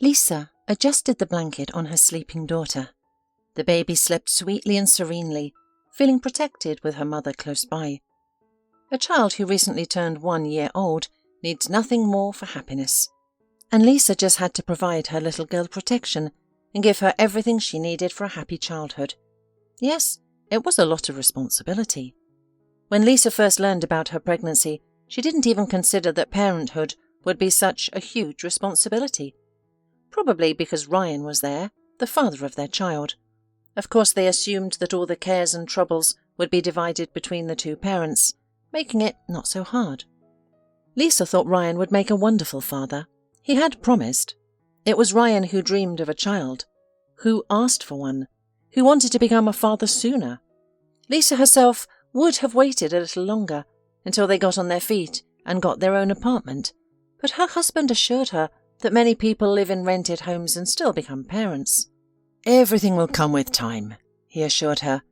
Lisa adjusted the blanket on her sleeping daughter. The baby slept sweetly and serenely, feeling protected with her mother close by. A child who recently turned 1 year old needs nothing more for happiness. And Lisa just had to provide her little girl protection and give her everything she needed for a happy childhood. Yes, it was a lot of responsibility. When Lisa first learned about her pregnancy, she didn't even consider that parenthood would be such a huge responsibility. Probably because Ryan was there, the father of their child. Of course, they assumed that all the cares and troubles would be divided between the two parents, making it not so hard. Lisa thought Ryan would make a wonderful father. He had promised. It was Ryan who dreamed of a child, who asked for one, who wanted to become a father sooner. Lisa herself would have waited a little longer until they got on their feet and got their own apartment, but her husband assured her that many people live in rented homes and still become parents. "Everything will come with time," he assured her.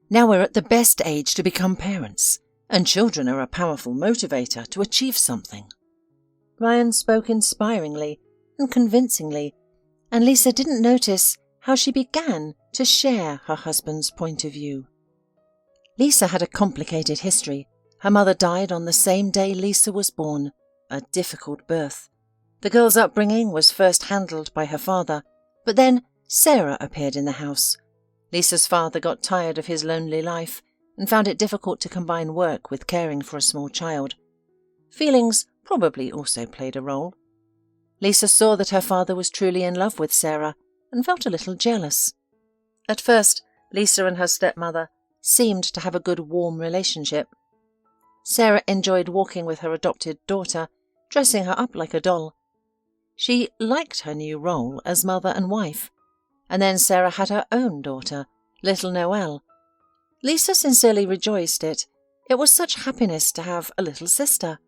"Now we're at the best age to become parents, and children are a powerful motivator to achieve something." Ryan spoke inspiringly and convincingly, and Lisa didn't notice how she began to share her husband's point of view. Lisa had a complicated history. Her mother died on the same day Lisa was born, a difficult birth. The girl's upbringing was first handled by her father, but then Sarah appeared in the house. Lisa's father got tired of his lonely life and found it difficult to combine work with caring for a small child. Feelings probably also played a role. Lisa saw that her father was truly in love with Sarah and felt a little jealous. At first, Lisa and her stepmother seemed to have a good, warm relationship. Sarah enjoyed walking with her adopted daughter, dressing her up like a doll. She liked her new role as mother and wife. And then Sarah had her own daughter, little Noelle. Lisa sincerely rejoiced it. It was such happiness to have a little sister.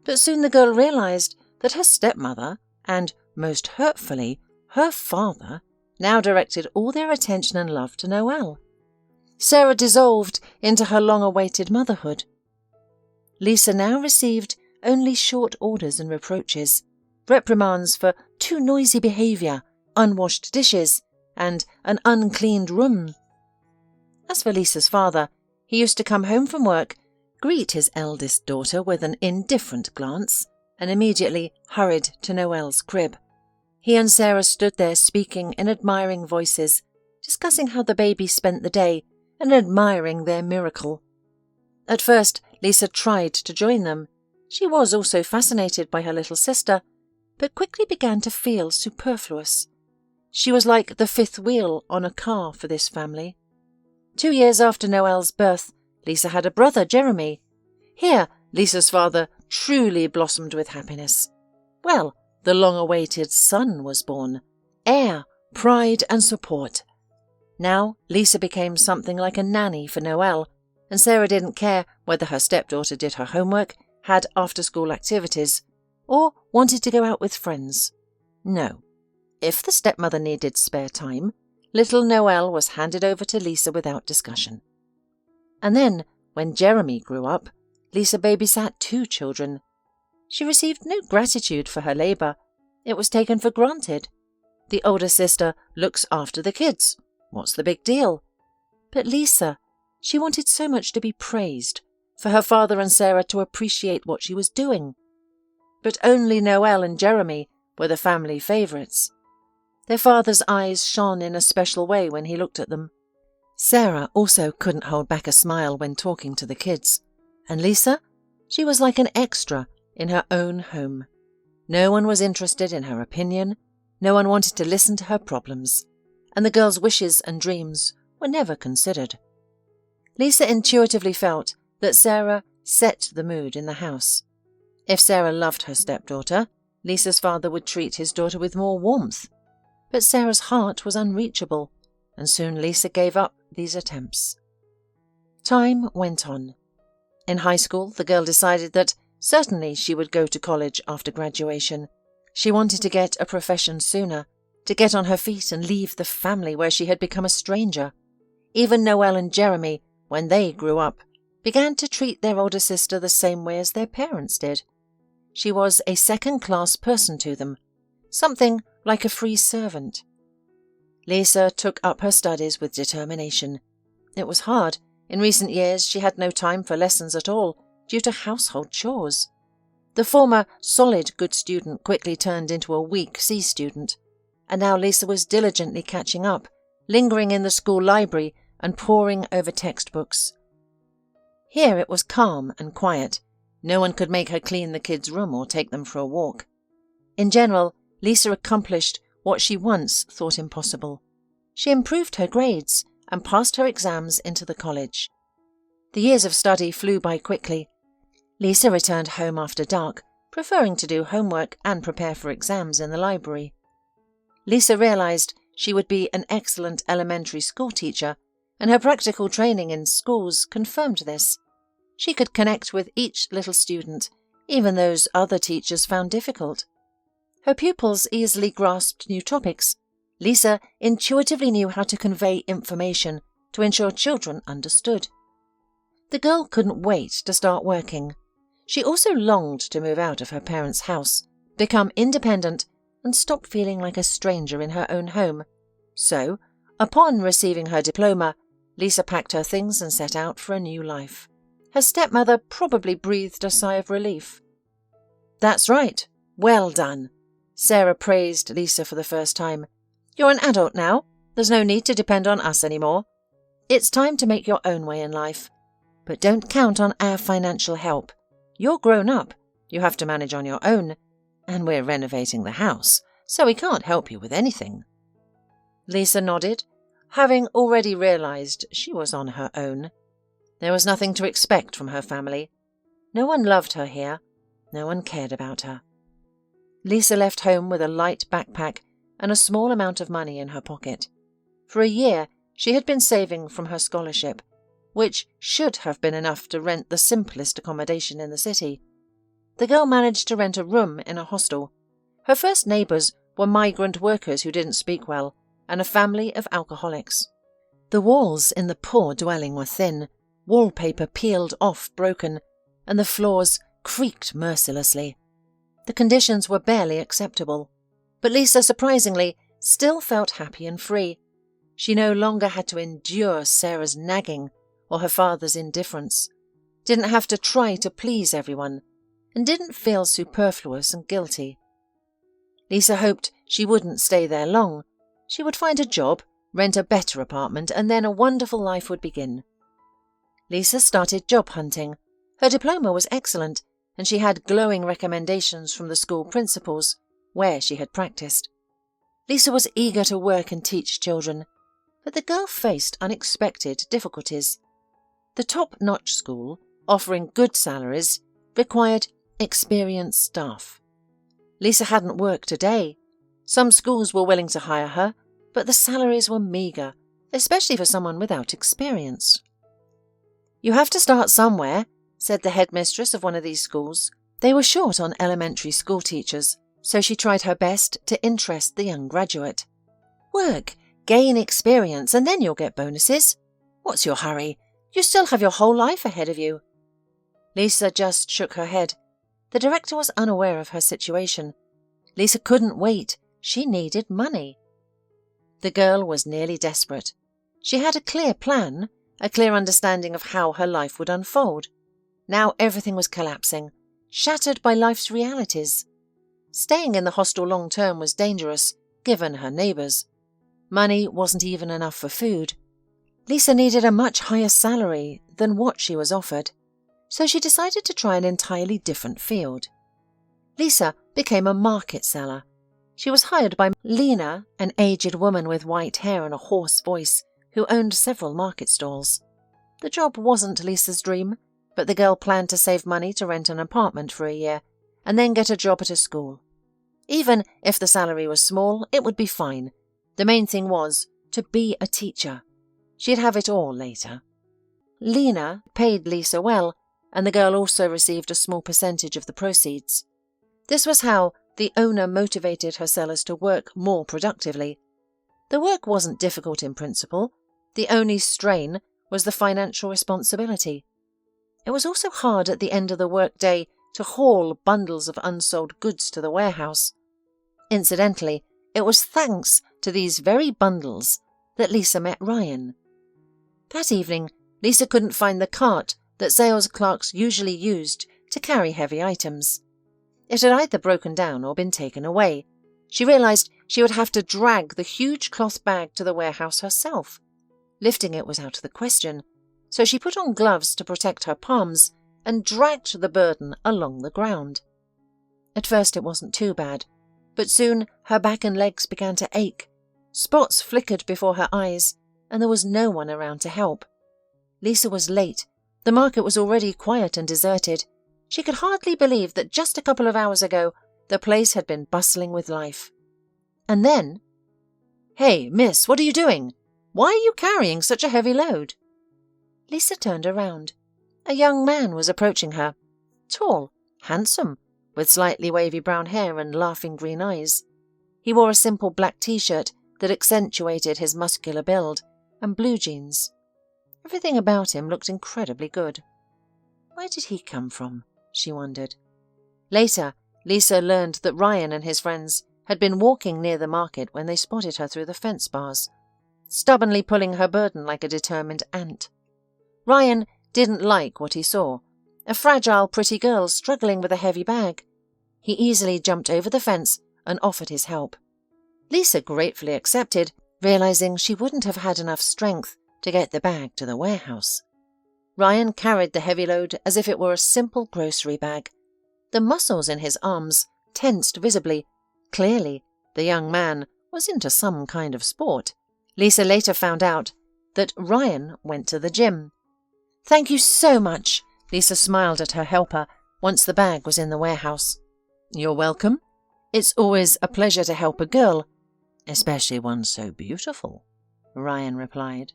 But soon the girl realized that her stepmother, and most hurtfully, her father, now directed all their attention and love to Noelle. Sarah dissolved into her long-awaited motherhood. Lisa now received only short orders and reproaches, reprimands for too noisy behaviour, unwashed dishes, and an uncleaned room. As for Lisa's father, he used to come home from work, greet his eldest daughter with an indifferent glance, and immediately hurried to Noelle's crib. He and Sarah stood there speaking in admiring voices, discussing how the baby spent the day and admiring their miracle. At first, Lisa tried to join them. She was also fascinated by her little sister, but quickly began to feel superfluous. She was like the fifth wheel on a car for this family. 2 years after Noelle's birth, Lisa had a brother, Jeremy. Here, Lisa's father truly blossomed with happiness. Well, the long-awaited son was born. Heir, pride and support. Now, Lisa became something like a nanny for Noelle, and Sarah didn't care whether her stepdaughter did her homework, had after-school activities, or wanted to go out with friends. No. If the stepmother needed spare time, little Noelle was handed over to Lisa without discussion. And then, when Jeremy grew up, Lisa babysat 2 children. She received no gratitude for her labour. It was taken for granted. The older sister looks after the kids. What's the big deal? But Lisa, she wanted so much to be praised, for her father and Sarah to appreciate what she was doing. But only Noelle and Jeremy were the family favourites. Their father's eyes shone in a special way when he looked at them. Sarah also couldn't hold back a smile when talking to the kids. And Lisa? She was like an extra in her own home. No one was interested in her opinion. No one wanted to listen to her problems. And the girl's wishes and dreams were never considered. Lisa intuitively felt that Sarah set the mood in the house. If Sarah loved her stepdaughter, Lisa's father would treat his daughter with more warmth. But Sarah's heart was unreachable, and soon Lisa gave up these attempts. Time went on. In high school, the girl decided that certainly she would go to college after graduation. She wanted to get a profession sooner, to get on her feet and leave the family where she had become a stranger. Even Noelle and Jeremy, when they grew up, began to treat their older sister the same way as their parents did. She was a second-class person to them. something like a free servant. Lisa took up her studies with determination. It was hard. In recent years, she had no time for lessons at all due to household chores. The former solid good student quickly turned into a weak C student, and now Lisa was diligently catching up, lingering in the school library and poring over textbooks. Here it was calm and quiet. No one could make her clean the kids' room or take them for a walk. In general, Lisa accomplished what she once thought impossible. She improved her grades and passed her exams into the college. The years of study flew by quickly. Lisa returned home after dark, preferring to do homework and prepare for exams in the library. Lisa realized she would be an excellent elementary school teacher, and her practical training in schools confirmed this. She could connect with each little student, even those other teachers found difficult. Her pupils easily grasped new topics. Lisa intuitively knew how to convey information to ensure children understood. The girl couldn't wait to start working. She also longed to move out of her parents' house, become independent, and stop feeling like a stranger in her own home. So, upon receiving her diploma, Lisa packed her things and set out for a new life. Her stepmother probably breathed a sigh of relief. "That's right. Well done." Sarah praised Lisa for the first time. "You're an adult now. There's no need to depend on us anymore. It's time to make your own way in life. But don't count on our financial help. You're grown up. You have to manage on your own. And we're renovating the house, so we can't help you with anything." Lisa nodded, having already realized she was on her own. There was nothing to expect from her family. No one loved her here. No one cared about her. Lisa left home with a light backpack and a small amount of money in her pocket. For a year, she had been saving from her scholarship, which should have been enough to rent the simplest accommodation in the city. The girl managed to rent a room in a hostel. Her first neighbours were migrant workers who didn't speak well, and a family of alcoholics. The walls in the poor dwelling were thin, wallpaper peeled off broken, and the floors creaked mercilessly. The conditions were barely acceptable, but Lisa, surprisingly, still felt happy and free. She no longer had to endure Sarah's nagging or her father's indifference, didn't have to try to please everyone, and didn't feel superfluous and guilty. Lisa hoped she wouldn't stay there long. She would find a job, rent a better apartment, and then a wonderful life would begin. Lisa started job hunting. Her diploma was excellent, and she had glowing recommendations from the school principals, where she had practiced. Lisa was eager to work and teach children, but the girl faced unexpected difficulties. The top-notch school, offering good salaries, required experienced staff. Lisa hadn't worked a day. Some schools were willing to hire her, but the salaries were meagre, especially for someone without experience. "You have to start somewhere," said the headmistress of one of these schools. They were short on elementary school teachers, so she tried her best to interest the young graduate. "Work, gain experience, and then you'll get bonuses. What's your hurry? You still have your whole life ahead of you." Lisa just shook her head. The director was unaware of her situation. Lisa couldn't wait. She needed money. The girl was nearly desperate. She had a clear plan, a clear understanding of how her life would unfold. Now everything was collapsing, shattered by life's realities. Staying in the hostel long term was dangerous, given her neighbours. Money wasn't even enough for food. Lisa needed a much higher salary than what she was offered, so she decided to try an entirely different field. Lisa became a market seller. She was hired by Lena, an aged woman with white hair and a hoarse voice, who owned several market stalls. The job wasn't Lisa's dream, but the girl planned to save money to rent an apartment for a year, and then get a job at a school. Even if the salary was small, it would be fine. The main thing was to be a teacher. She'd have it all later. Lena paid Lisa well, and the girl also received a small percentage of the proceeds. This was how the owner motivated her sellers to work more productively. The work wasn't difficult in principle. The only strain was the financial responsibility. It was also hard at the end of the workday to haul bundles of unsold goods to the warehouse. Incidentally, it was thanks to these very bundles that Lisa met Ryan. That evening, Lisa couldn't find the cart that sales clerks usually used to carry heavy items. It had either broken down or been taken away. She realized she would have to drag the huge cloth bag to the warehouse herself. Lifting it was out of the question, so she put on gloves to protect her palms and dragged the burden along the ground. At first it wasn't too bad, but soon her back and legs began to ache. Spots flickered before her eyes, and there was no one around to help. Lisa was late. The market was already quiet and deserted. She could hardly believe that just a couple of hours ago the place had been bustling with life. And then, "Hey, miss, what are you doing? Why are you carrying such a heavy load?" Lisa turned around. A young man was approaching her. Tall, handsome, with slightly wavy brown hair and laughing green eyes. He wore a simple black t-shirt that accentuated his muscular build, and blue jeans. Everything about him looked incredibly good. Where did he come from? She wondered. Later, Lisa learned that Ryan and his friends had been walking near the market when they spotted her through the fence bars, stubbornly pulling her burden like a determined ant. Ryan didn't like what he saw, a fragile, pretty girl struggling with a heavy bag. He easily jumped over the fence and offered his help. Lisa gratefully accepted, realizing she wouldn't have had enough strength to get the bag to the warehouse. Ryan carried the heavy load as if it were a simple grocery bag. The muscles in his arms tensed visibly. Clearly, the young man was into some kind of sport. Lisa later found out that Ryan went to the gym. "Thank you so much," Lisa smiled at her helper once the bag was in the warehouse. "You're welcome. It's always a pleasure to help a girl, especially one so beautiful," Ryan replied.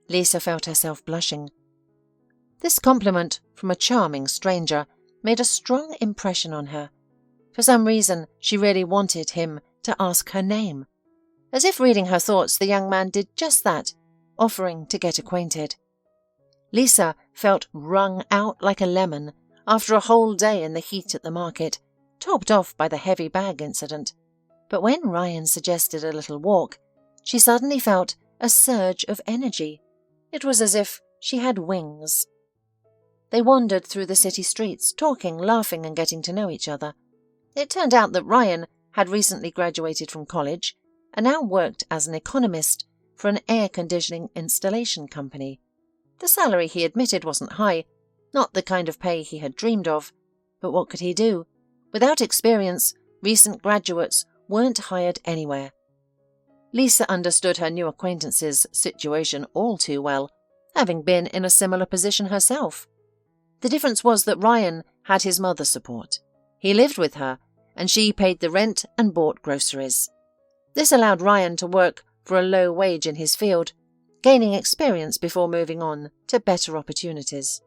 Lisa felt herself blushing. This compliment from a charming stranger made a strong impression on her. For some reason, she really wanted him to ask her name. As if reading her thoughts, the young man did just that, offering to get acquainted. Lisa felt wrung out like a lemon after a whole day in the heat at the market, topped off by the heavy bag incident. But when Ryan suggested a little walk, she suddenly felt a surge of energy. It was as if she had wings. They wandered through the city streets, talking, laughing, and getting to know each other. It turned out that Ryan had recently graduated from college and now worked as an economist for an air conditioning installation company. The salary, he admitted, wasn't high, not the kind of pay he had dreamed of. But what could he do? Without experience, recent graduates weren't hired anywhere. Lisa understood her new acquaintance's situation all too well, having been in a similar position herself. The difference was that Ryan had his mother's support. He lived with her, and she paid the rent and bought groceries. This allowed Ryan to work for a low wage in his field, gaining experience before moving on to better opportunities.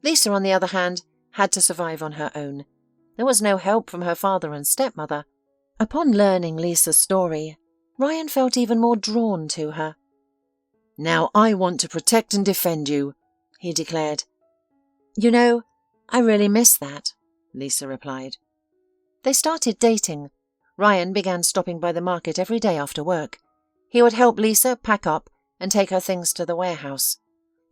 Lisa, on the other hand, had to survive on her own. There was no help from her father and stepmother. Upon learning Lisa's story, Ryan felt even more drawn to her. "Now I want to protect and defend you," he declared. "You know, I really miss that," Lisa replied. They started dating. Ryan began stopping by the market every day after work. He would help Lisa pack up and take her things to the warehouse.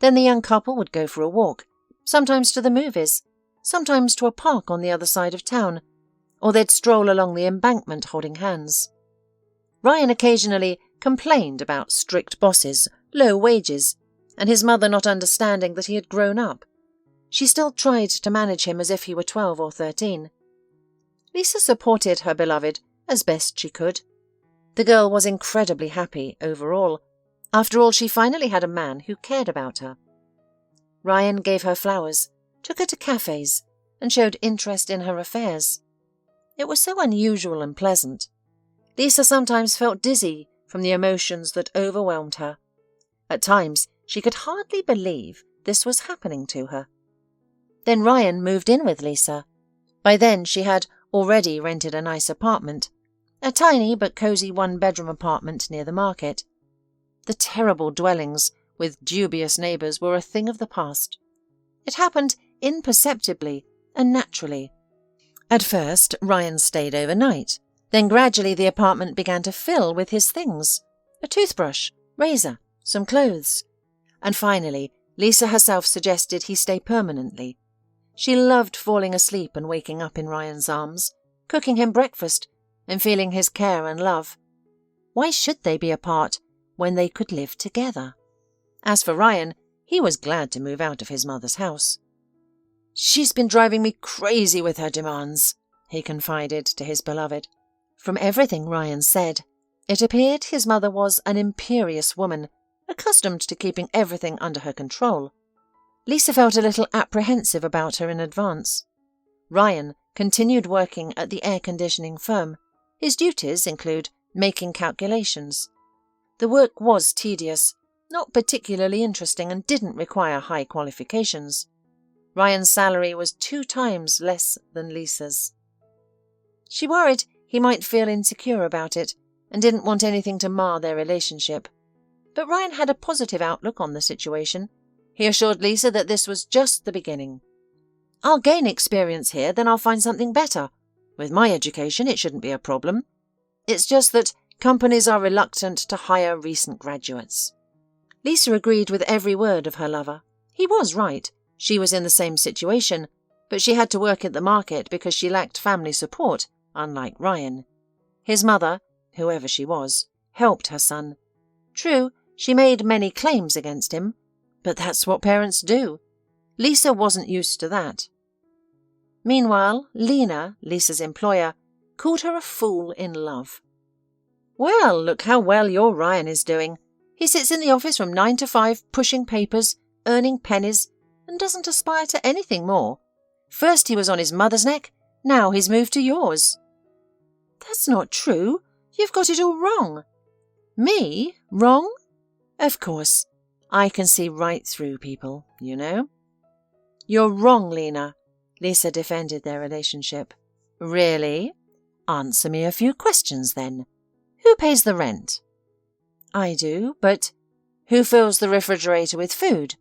Then the young couple would go for a walk, sometimes to the movies, sometimes to a park on the other side of town, or they'd stroll along the embankment holding hands. Ryan occasionally complained about strict bosses, low wages, and his mother not understanding that he had grown up. She still tried to manage him as if he were 12 or 13. Lisa supported her beloved as best she could. The girl was incredibly happy overall. After all, she finally had a man who cared about her. Ryan gave her flowers, took her to cafes, and showed interest in her affairs. It was so unusual and pleasant. Lisa sometimes felt dizzy from the emotions that overwhelmed her. At times, she could hardly believe this was happening to her. Then Ryan moved in with Lisa. By then, she had already rented a nice apartment, a tiny but cozy one-bedroom apartment near the market. The terrible dwellings with dubious neighbours were a thing of the past. It happened imperceptibly and naturally. At first, Ryan stayed overnight, Then gradually the apartment began to fill with his things: a toothbrush, razor, some clothes. And finally, Lisa herself suggested he stay permanently. She loved falling asleep and waking up in Ryan's arms, cooking him breakfast, and feeling his care and love. Why should they be apart when they could live together? As for Ryan, he was glad to move out of his mother's house. "She's been driving me crazy with her demands," he confided to his beloved. From everything Ryan said, it appeared his mother was an imperious woman, accustomed to keeping everything under her control. Lisa felt a little apprehensive about her in advance. Ryan continued working at the air conditioning firm. His duties include making calculations. The work was tedious, not particularly interesting, and didn't require high qualifications. Ryan's salary was 2 times less than Lisa's. She worried he might feel insecure about it and didn't want anything to mar their relationship. But Ryan had a positive outlook on the situation. He assured Lisa that this was just the beginning. "I'll gain experience here, then I'll find something better. With my education, it shouldn't be a problem. It's just that companies are reluctant to hire recent graduates." Lisa agreed with every word of her lover. He was right. She was in the same situation, but she had to work at the market because she lacked family support, unlike Ryan. His mother, whoever she was, helped her son. True, she made many claims against him, but that's what parents do. Lisa wasn't used to that. Meanwhile, Lena, Lisa's employer, called her a fool in love. "Well, look how well your Ryan is doing. He sits in the office from 9 to 5, pushing papers, earning pennies, and doesn't aspire to anything more. First he was on his mother's neck, now he's moved to yours." "That's not true. You've got it all wrong." "Me? Wrong? Of course. I can see right through people, you know." "You're wrong, Lena." Lisa defended their relationship. "Really? Answer me a few questions then. Who pays the rent?" "I do, but who fills the refrigerator with food?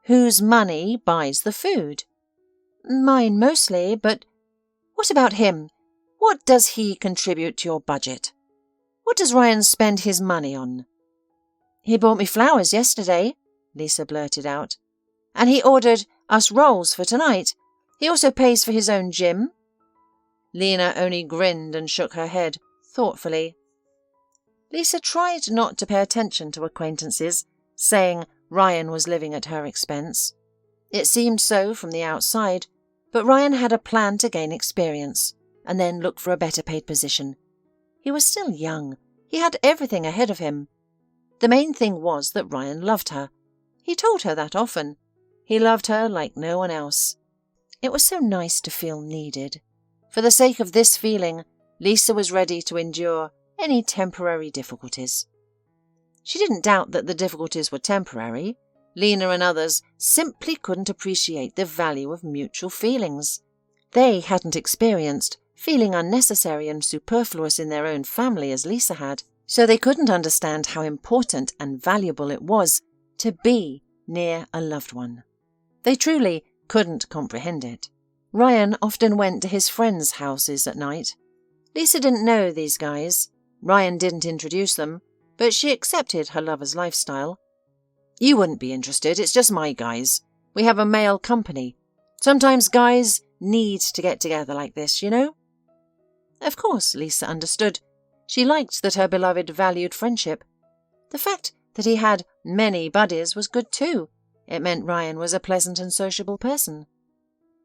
Whose money buys the food?" "Mine mostly, but what about him? What does he contribute to your budget? What does Ryan spend his money on?" "He bought me flowers yesterday," Lisa blurted out. "And he ordered us rolls for tonight. He also pays for his own gym." Lena only grinned and shook her head, thoughtfully. Lisa tried not to pay attention to acquaintances, saying Ryan was living at her expense. It seemed so from the outside, but Ryan had a plan to gain experience, and then look for a better paid position. He was still young. He had everything ahead of him. The main thing was that Ryan loved her. He told her that often. He loved her like no one else. It was so nice to feel needed. For the sake of this feeling, Lisa was ready to endure any temporary difficulties. She didn't doubt that the difficulties were temporary. Lena and others simply couldn't appreciate the value of mutual feelings. They hadn't experienced feeling unnecessary and superfluous in their own family as Lisa had, so they couldn't understand how important and valuable it was to be near a loved one. They truly couldn't comprehend it. Ryan often went to his friends' houses at night. Lisa didn't know these guys. Ryan didn't introduce them, but she accepted her lover's lifestyle. "You wouldn't be interested, it's just my guys. We have a male company. Sometimes guys need to get together like this, you know?" Of course, Lisa understood. She liked that her beloved valued friendship. The fact that he had many buddies was good too. It meant Ryan was a pleasant and sociable person.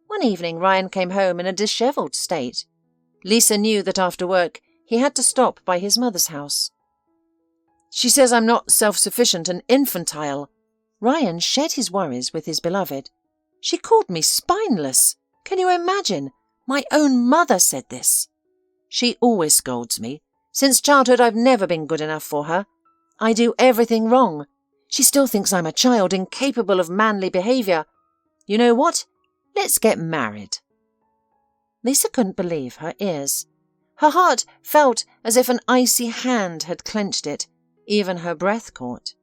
One evening, Ryan came home in a dishevelled state. Lisa knew that after work he had to stop by his mother's house. "She says I'm not self-sufficient and infantile." Ryan shared his worries with his beloved. "She called me spineless. Can you imagine? My own mother said this. She always scolds me. Since childhood I've never been good enough for her. I do everything wrong. She still thinks I'm a child incapable of manly behaviour. You know what? Let's get married." Lisa couldn't believe her ears. Her heart felt as if an icy hand had clenched it. Even her breath caught.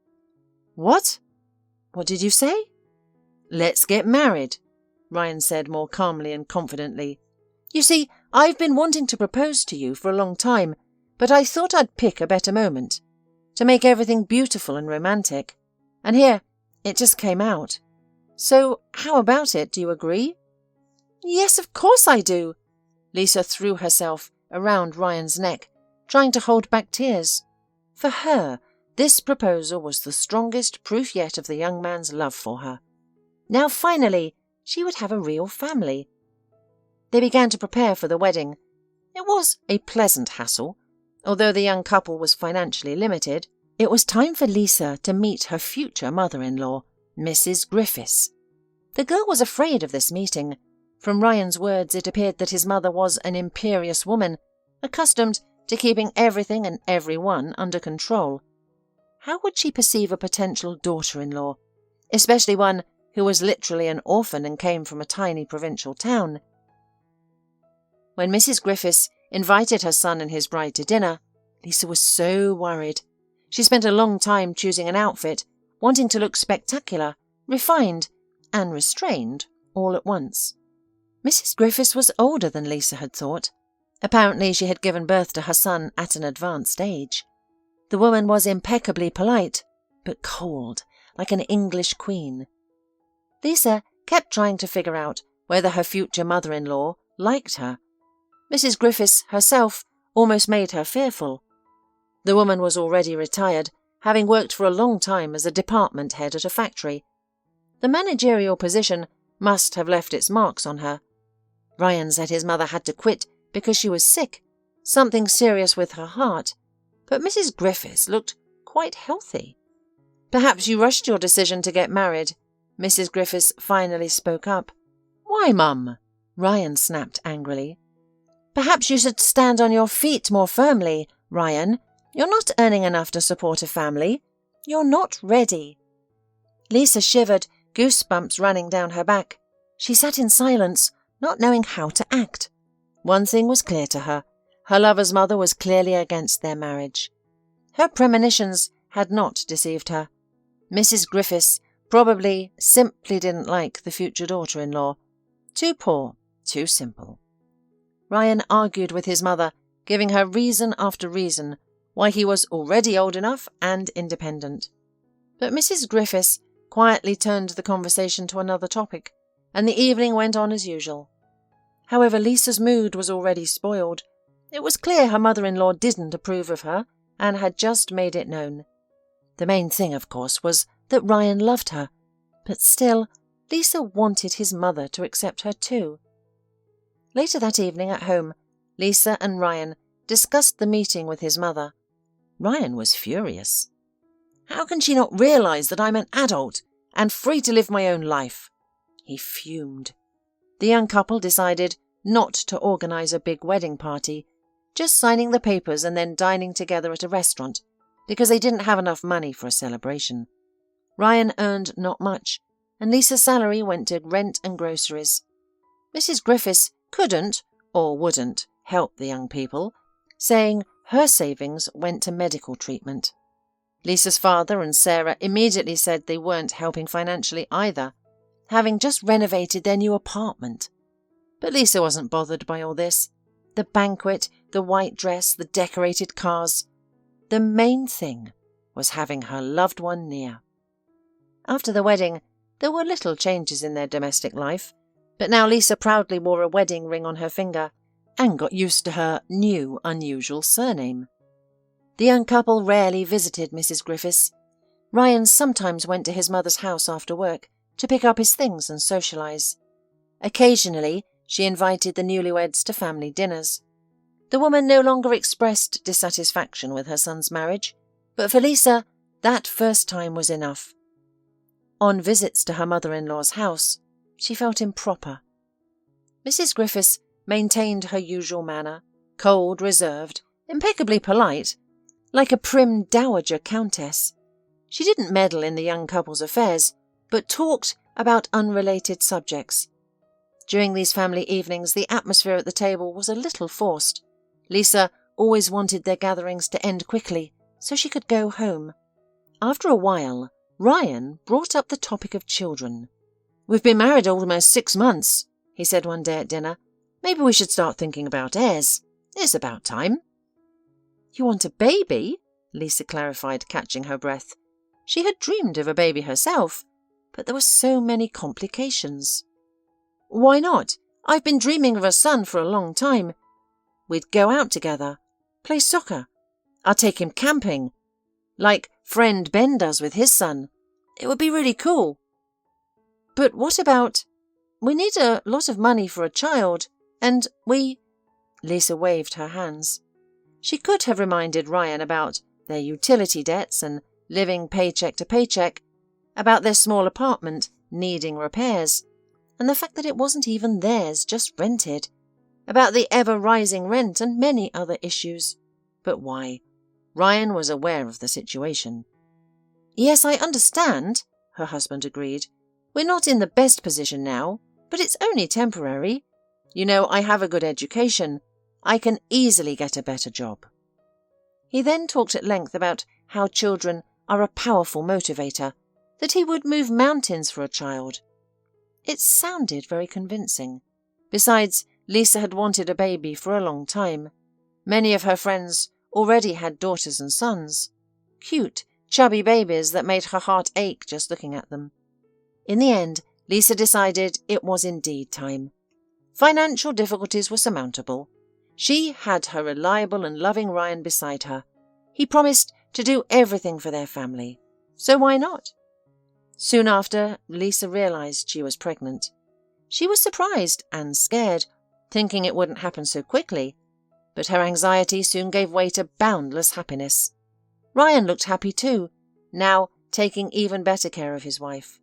"What? What did you say?" "Let's get married," Ryan said more calmly and confidently. "You see, I've been wanting to propose to you for a long time, but I thought I'd pick a better moment to make everything beautiful and romantic. And here, it just came out. So, how about it? Do you agree?" "Yes, of course I do." Lisa threw herself around Ryan's neck, trying to hold back tears. For her, this proposal was the strongest proof yet of the young man's love for her. Now finally, she would have a real family. They began to prepare for the wedding. It was a pleasant hassle. Although the young couple was financially limited, it was time for Lisa to meet her future mother-in-law, Mrs. Griffiths. The girl was afraid of this meeting. From Ryan's words, it appeared that his mother was an imperious woman, accustomed to keeping everything and everyone under control. How would she perceive a potential daughter-in-law, especially one who was literally an orphan and came from a tiny provincial town? When Mrs. Griffiths invited her son and his bride to dinner, Lisa was so worried. She spent a long time choosing an outfit, wanting to look spectacular, refined, and restrained all at once. Mrs. Griffiths was older than Lisa had thought. Apparently she had given birth to her son at an advanced age. The woman was impeccably polite, but cold, like an English queen. Lisa kept trying to figure out whether her future mother-in-law liked her. Mrs. Griffiths herself almost made her fearful. The woman was already retired, having worked for a long time as a department head at a factory. The managerial position must have left its marks on her. Ryan said his mother had to quit because she was sick, something serious with her heart, but Mrs. Griffiths looked quite healthy. "Perhaps you rushed your decision to get married," Mrs. Griffiths finally spoke up. "Why, Mum?" Ryan snapped angrily. "Perhaps you should stand on your feet more firmly, Ryan. You're not earning enough to support a family. You're not ready." Lisa shivered, goosebumps running down her back. She sat in silence, not knowing how to act. One thing was clear to her. Her lover's mother was clearly against their marriage. Her premonitions had not deceived her. Mrs. Griffiths probably simply didn't like the future daughter-in-law. Too poor, too simple. Ryan argued with his mother, giving her reason after reason why he was already old enough and independent. But Mrs. Griffiths quietly turned the conversation to another topic, and the evening went on as usual. However, Lisa's mood was already spoiled. It was clear her mother-in-law didn't approve of her and had just made it known. The main thing, of course, was that Ryan loved her, but still, Lisa wanted his mother to accept her too. Later that evening at home, Lisa and Ryan discussed the meeting with his mother. Ryan was furious. "How can she not realize that I'm an adult and free to live my own life?" He fumed. The young couple decided not to organize a big wedding party, just signing the papers and then dining together at a restaurant, because they didn't have enough money for a celebration. Ryan earned not much, and Lisa's salary went to rent and groceries. Mrs. Griffiths couldn't or wouldn't help the young people, saying her savings went to medical treatment. Lisa's father and Sarah immediately said they weren't helping financially either, having just renovated their new apartment. But Lisa wasn't bothered by all this. The banquet, the white dress, the decorated cars. The main thing was having her loved one near. After the wedding, there were little changes in their domestic life, but now Lisa proudly wore a wedding ring on her finger and got used to her new, unusual surname. The young couple rarely visited Mrs. Griffiths. Ryan sometimes went to his mother's house after work to pick up his things and socialize. Occasionally, she invited the newlyweds to family dinners. The woman no longer expressed dissatisfaction with her son's marriage, but for Lisa, that first time was enough. On visits to her mother-in-law's house, she felt improper. Mrs. Griffiths maintained her usual manner, cold, reserved, impeccably polite, like a prim dowager countess. She didn't meddle in the young couple's affairs, but talked about unrelated subjects. During these family evenings, the atmosphere at the table was a little forced. Lisa always wanted their gatherings to end quickly, so she could go home. After a while, Ryan brought up the topic of children. "We've been married almost 6 months," he said one day at dinner, Maybe we should start thinking about heirs. It's about time." "You want a baby?" Lisa clarified, catching her breath. She had dreamed of a baby herself, but there were so many complications. "Why not? I've been dreaming of a son for a long time. We'd go out together, play soccer. I'll take him camping, like friend Ben does with his son. It would be really cool." "But what about... We need a lot of money for a child, and we..." Lisa waved her hands. She could have reminded Ryan about their utility debts and living paycheck to paycheck, about their small apartment needing repairs, and the fact that it wasn't even theirs, just rented, about the ever-rising rent and many other issues. But why? Ryan was aware of the situation. "Yes, I understand," her husband agreed. "We're not in the best position now, but it's only temporary. You know, I have a good education. I can easily get a better job." He then talked at length about how children are a powerful motivator, that he would move mountains for a child. It sounded very convincing. Besides, Lisa had wanted a baby for a long time. Many of her friends already had daughters and sons. Cute, chubby babies that made her heart ache just looking at them. In the end, Lisa decided it was indeed time. Financial difficulties were surmountable. She had her reliable and loving Ryan beside her. He promised to do everything for their family. So why not? Soon after, Lisa realized she was pregnant. She was surprised and scared, thinking it wouldn't happen so quickly. But her anxiety soon gave way to boundless happiness. Ryan looked happy too, now taking even better care of his wife.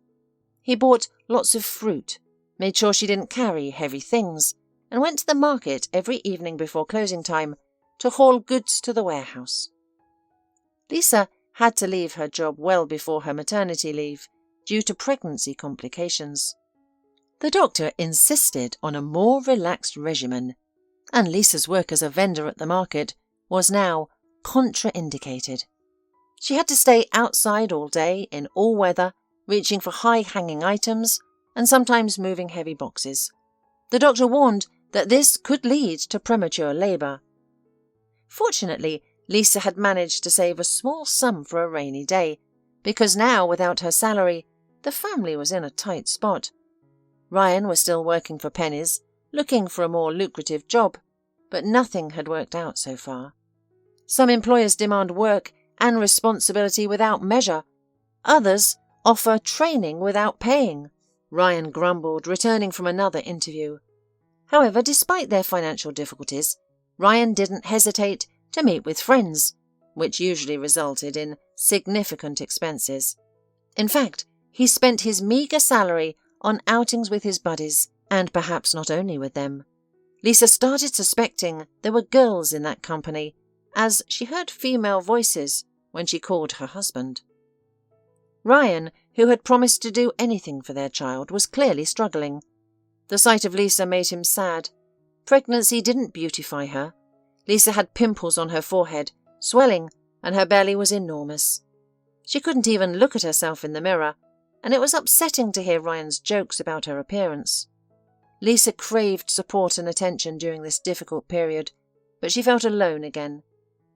He bought lots of fruit, made sure she didn't carry heavy things, and went to the market every evening before closing time to haul goods to the warehouse. Lisa had to leave her job well before her maternity leave due to pregnancy complications. The doctor insisted on a more relaxed regimen, and Lisa's work as a vendor at the market was now contraindicated. She had to stay outside all day in all weather, reaching for high-hanging items and sometimes moving heavy boxes. The doctor warned that this could lead to premature labour. Fortunately, Lisa had managed to save a small sum for a rainy day, because now, without her salary, the family was in a tight spot. Ryan was still working for pennies, looking for a more lucrative job, but nothing had worked out so far. Some employers demand work and responsibility without measure. Others offer training without paying, Ryan grumbled, returning from another interview. However, despite their financial difficulties, Ryan didn't hesitate to meet with friends, which usually resulted in significant expenses. In fact, he spent his meagre salary on outings with his buddies, and perhaps not only with them. Lisa started suspecting there were girls in that company, as she heard female voices when she called her husband. Ryan, who had promised to do anything for their child, was clearly struggling. The sight of Lisa made him sad. Pregnancy didn't beautify her. Lisa had pimples on her forehead, swelling, and her belly was enormous. She couldn't even look at herself in the mirror, and it was upsetting to hear Ryan's jokes about her appearance. Lisa craved support and attention during this difficult period, but she felt alone again.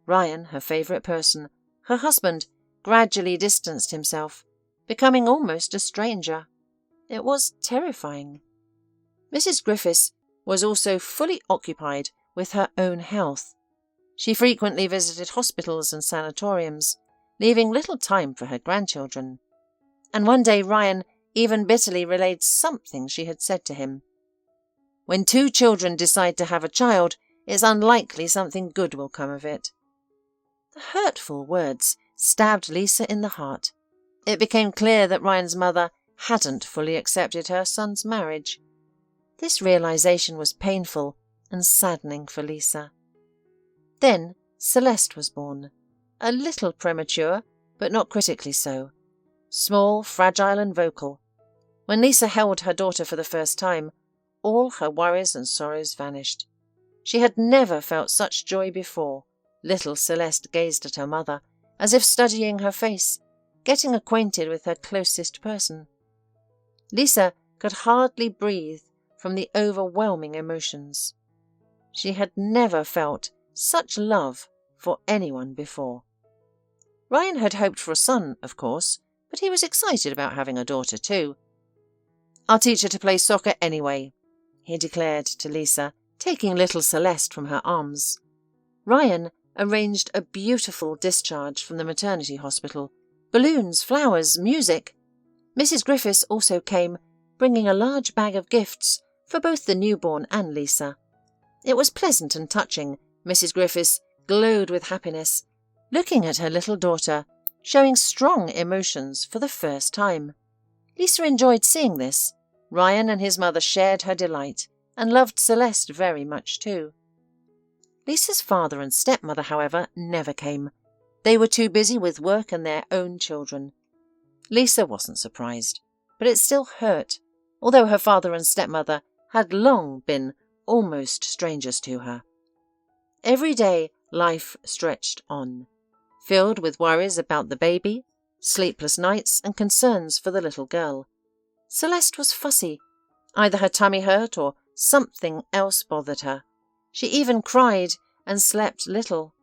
Ryan, her favourite person, her husband, gradually distanced himself, becoming almost a stranger. It was terrifying. Mrs. Griffiths was also fully occupied with her own health. She frequently visited hospitals and sanatoriums, leaving little time for her grandchildren. And one day Ryan even bitterly relayed something she had said to him. "When two children decide to have a child, it's unlikely something good will come of it." The hurtful words stabbed Lisa in the heart. It became clear that Ryan's mother hadn't fully accepted her son's marriage. This realization was painful and saddening for Lisa. Then Celeste was born, a little premature, but not critically so. Small, fragile and vocal. When Lisa held her daughter for the first time, all her worries and sorrows vanished. She had never felt such joy before. Little Celeste gazed at her mother, as if studying her face, getting acquainted with her closest person. Lisa could hardly breathe from the overwhelming emotions. She had never felt such love for anyone before. Ryan had hoped for a son, of course, but he was excited about having a daughter too. "I'll teach her to play soccer anyway," he declared to Lisa, taking little Celeste from her arms. Ryan arranged a beautiful discharge from the maternity hospital. Balloons, flowers, music. Mrs. Griffiths also came, bringing a large bag of gifts for both the newborn and Lisa. It was pleasant and touching. Mrs. Griffiths glowed with happiness, looking at her little daughter, showing strong emotions for the first time. Lisa enjoyed seeing this. Ryan and his mother shared her delight and loved Celeste very much too. Lisa's father and stepmother, however, never came. They were too busy with work and their own children. Lisa wasn't surprised, but it still hurt, although her father and stepmother had long been almost strangers to her. Every day life stretched on, filled with worries about the baby, sleepless nights and concerns for the little girl. Celeste was fussy. Either her tummy hurt or something else bothered her. She even cried and slept little.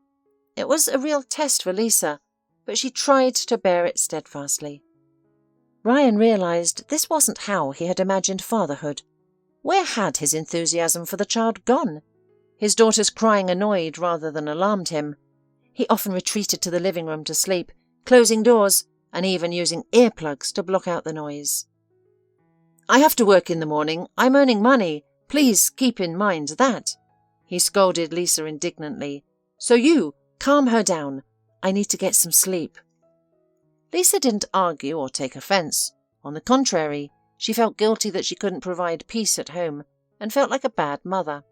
It was a real test for Lisa, but she tried to bear it steadfastly. Ryan realized this wasn't how he had imagined fatherhood. Where had his enthusiasm for the child gone? His daughter's crying annoyed rather than alarmed him. He often retreated to the living room to sleep, closing doors and even using earplugs to block out the noise. "I have to work in the morning. I'm earning money. Please keep in mind that," he scolded Lisa indignantly. "So you, calm her down. I need to get some sleep." Lisa didn't argue or take offense. On the contrary, she felt guilty that she couldn't provide peace at home and felt like a bad mother.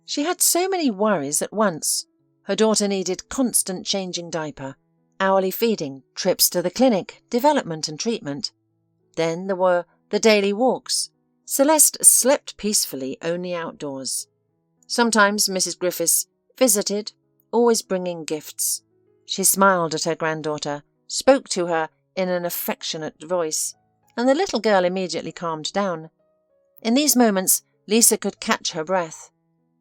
She had so many worries at once. Her daughter needed constant changing diaper, hourly feeding, trips to the clinic, development and treatment. Then there were the daily walks. Celeste slept peacefully only outdoors. Sometimes Mrs. Griffiths visited, always bringing gifts. She smiled at her granddaughter, spoke to her in an affectionate voice, and the little girl immediately calmed down. In these moments, Lisa could catch her breath.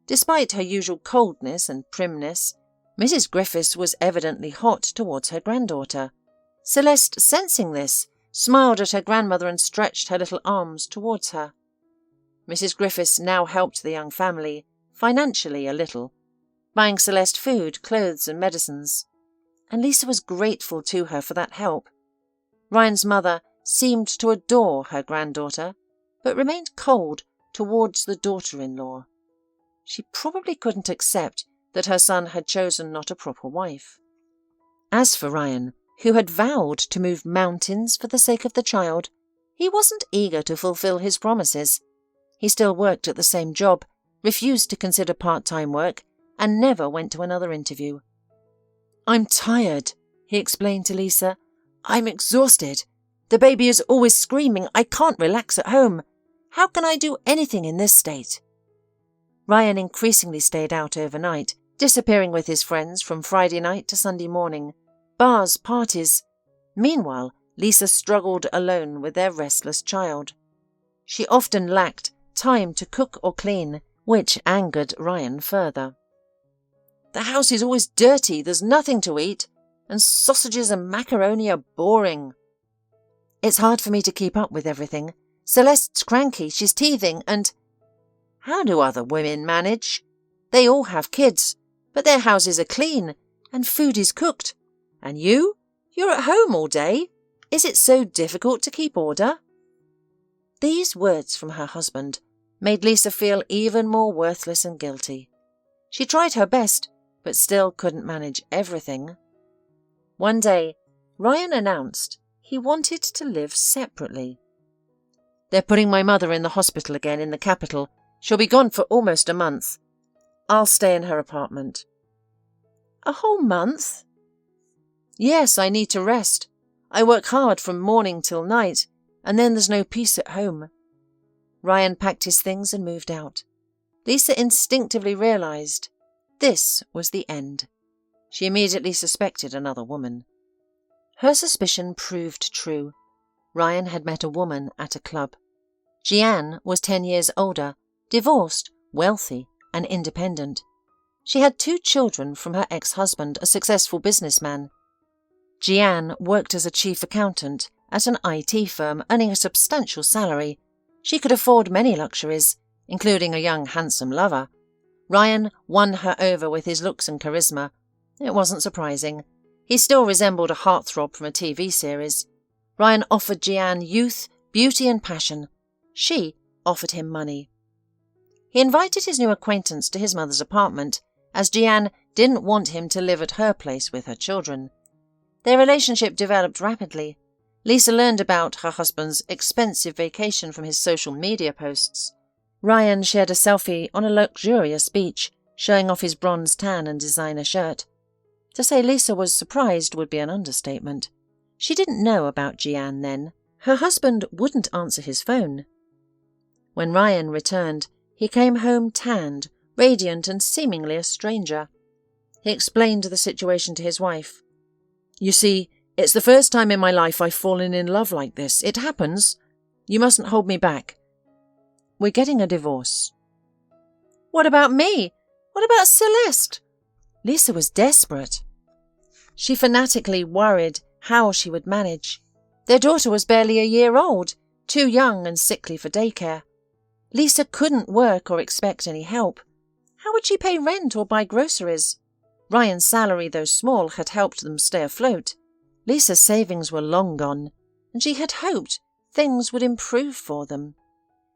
Despite her usual coldness and primness, Mrs. Griffiths was evidently hot towards her granddaughter. Celeste, sensing this, smiled at her grandmother and stretched her little arms towards her. Mrs. Griffiths now helped the young family, financially a little, buying Celeste food, clothes and medicines, and Lisa was grateful to her for that help. Ryan's mother seemed to adore her granddaughter, but remained cold towards the daughter-in-law. She probably couldn't accept that her son had chosen not a proper wife. As for Ryan, who had vowed to move mountains for the sake of the child, he wasn't eager to fulfill his promises. He still worked at the same job, refused to consider part-time work, and never went to another interview. "I'm tired," he explained to Lisa. "I'm exhausted. The baby is always screaming. I can't relax at home. How can I do anything in this state?" Ryan increasingly stayed out overnight, disappearing with his friends from Friday night to Sunday morning. Bars, parties. Meanwhile, Lisa struggled alone with their restless child. She often lacked time to cook or clean, which angered Ryan further. "The house is always dirty, there's nothing to eat, and sausages and macaroni are boring. It's hard for me to keep up with everything. Celeste's cranky, she's teething, and—" How do other women manage? They all have kids, but their houses are clean, and food is cooked. And you? You're at home all day. Is it so difficult to keep order? These words from her husband made Lisa feel even more worthless and guilty. She tried her best, but still couldn't manage everything. One day, Ryan announced he wanted to live separately. "They're putting my mother in the hospital again in the capital. She'll be gone for almost a month. I'll stay in her apartment." "A whole month?" "Yes, I need to rest. I work hard from morning till night, and then there's no peace at home." Ryan packed his things and moved out. Lisa instinctively realized this was the end. She immediately suspected another woman. Her suspicion proved true. Ryan had met a woman at a club. Jeanne was 10 years older, divorced, wealthy, and independent. She had 2 children from her ex-husband, a successful businessman. Jeanne worked as a chief accountant at an IT firm, earning a substantial salary. She could afford many luxuries, including a young, handsome lover. Ryan won her over with his looks and charisma. It wasn't surprising. He still resembled a heartthrob from a TV series. Ryan offered Jeanne youth, beauty and passion. She offered him money. He invited his new acquaintance to his mother's apartment, as Jeanne didn't want him to live at her place with her children. Their relationship developed rapidly. Lisa learned about her husband's expensive vacation from his social media posts. Ryan shared a selfie on a luxurious beach, showing off his bronze tan and designer shirt. To say Lisa was surprised would be an understatement. She didn't know about Jeanne then. Her husband wouldn't answer his phone. When Ryan returned, he came home tanned, radiant and seemingly a stranger. He explained the situation to his wife. "You see, it's the first time in my life I've fallen in love like this. It happens. You mustn't hold me back. We're getting a divorce." "What about me? What about Celeste?" Lisa was desperate. She fanatically worried how she would manage. Their daughter was barely a year old, too young and sickly for daycare. Lisa couldn't work or expect any help. How would she pay rent or buy groceries? Ryan's salary, though small, had helped them stay afloat. Lisa's savings were long gone, and she had hoped things would improve for them.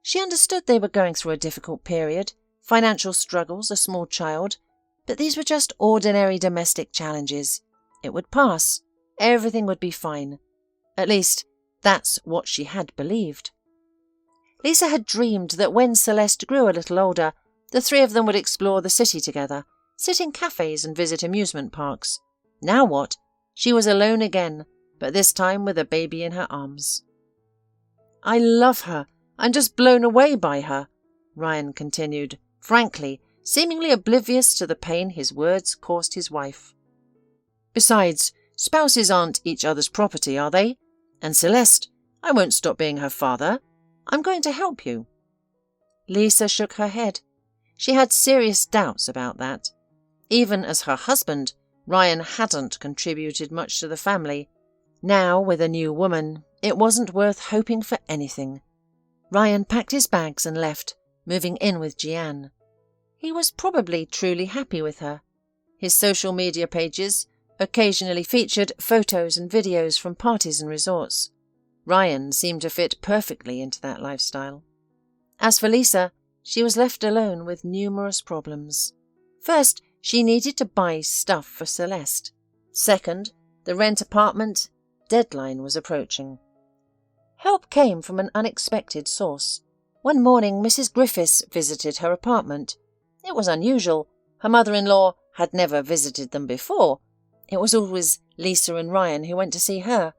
She understood they were going through a difficult period, financial struggles, a small child, but these were just ordinary domestic challenges. It would pass. Everything would be fine. At least, that's what she had believed. Lisa had dreamed that when Celeste grew a little older, the 3 of them would explore the city together, sit in cafes and visit amusement parks. Now what? She was alone again, but this time with a baby in her arms. "I love her. I'm just blown away by her," Ryan continued, frankly, seemingly oblivious to the pain his words caused his wife. "Besides, spouses aren't each other's property, are they? And Celeste, I won't stop being her father. I'm going to help you." Lisa shook her head. She had serious doubts about that. Even as her husband, Ryan hadn't contributed much to the family. Now, with a new woman, it wasn't worth hoping for anything. Ryan packed his bags and left, moving in with Jeanne. He was probably truly happy with her. His social media pages occasionally featured photos and videos from parties and resorts. Ryan seemed to fit perfectly into that lifestyle. As for Lisa, she was left alone with numerous problems. First, she needed to buy stuff for Celeste. Second, the rent apartment deadline was approaching. Help came from an unexpected source. One morning, Mrs. Griffiths visited her apartment. It was unusual. Her mother-in-law had never visited them before. It was always Lisa and Ryan who went to see her.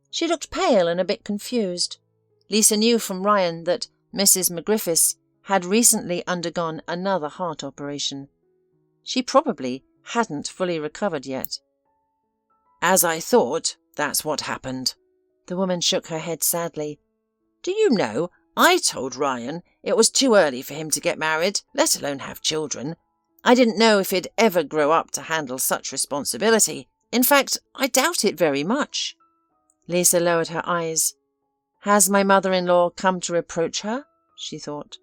She looked pale and a bit confused. Lisa knew from Ryan that Mrs. McGriffiths had recently undergone another heart operation. She probably hadn't fully recovered yet. "As I thought, that's what happened." The woman shook her head sadly. "Do you know, I told Ryan it was too early for him to get married, let alone have children. I didn't know if he'd ever grow up to handle such responsibility. In fact, I doubt it very much." Lisa lowered her eyes. Has my mother-in-law come to reproach her? She thought.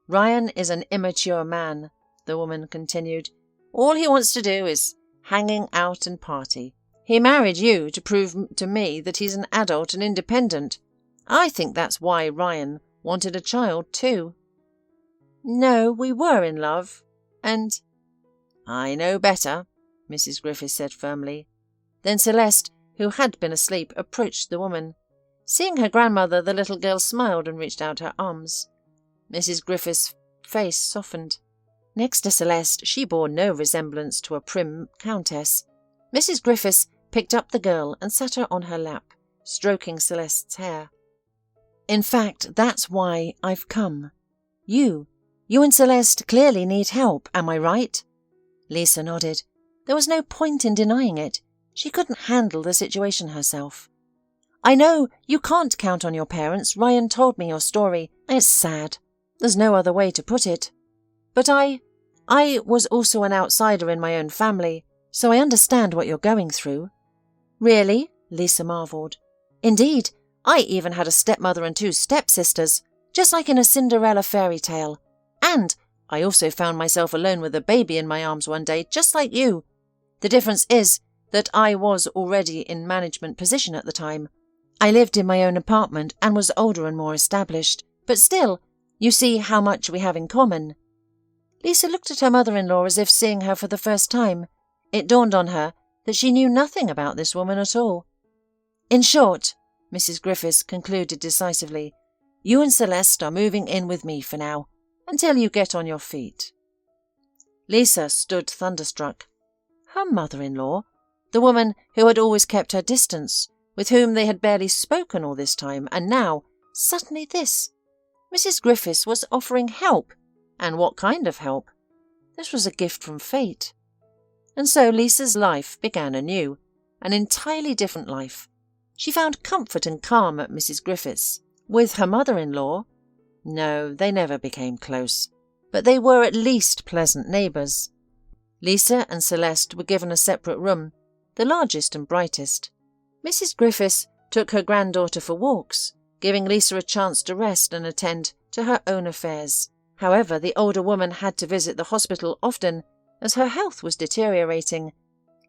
Ryan is an immature man, the woman continued. All he wants to do is hanging out and party. He married you to prove to me that he's an adult and independent. I think that's why Ryan wanted a child too. No, we were in love, and... I know better, Mrs. Griffith said firmly. Then Celeste, who had been asleep, approached the woman. Seeing her grandmother, the little girl smiled and reached out her arms. Mrs. Griffith's face softened. Next to Celeste, she bore no resemblance to a prim countess. Mrs. Griffiths picked up the girl and sat her on her lap, stroking Celeste's hair. In fact, that's why I've come. You and Celeste clearly need help, am I right? Lisa nodded. There was no point in denying it. She couldn't handle the situation herself. I know you can't count on your parents. Ryan told me your story. It's sad. There's no other way to put it. But I was also an outsider in my own family, so I understand what you're going through." "Really?" Lisa marvelled. "Indeed, I even had a stepmother and 2 stepsisters, just like in a Cinderella fairy tale. And I also found myself alone with a baby in my arms one day, just like you. The difference is that I was already in management position at the time. I lived in my own apartment and was older and more established, but still, you see how much we have in common." Lisa looked at her mother-in-law as if seeing her for the first time. It dawned on her that she knew nothing about this woman at all. "In short," Mrs. Griffiths concluded decisively, "you and Celeste are moving in with me for now, until you get on your feet." Lisa stood thunderstruck. Her mother-in-law, the woman who had always kept her distance, with whom they had barely spoken all this time, and now, suddenly this. Mrs. Griffiths was offering help. And what kind of help? This was a gift from fate. And so Lisa's life began anew, an entirely different life. She found comfort and calm at Mrs. Griffiths. With her mother-in-law, no, they never became close, but they were at least pleasant neighbours. Lisa and Celeste were given a separate room, the largest and brightest. Mrs. Griffiths took her granddaughter for walks, giving Lisa a chance to rest and attend to her own affairs. However, the older woman had to visit the hospital often, as her health was deteriorating.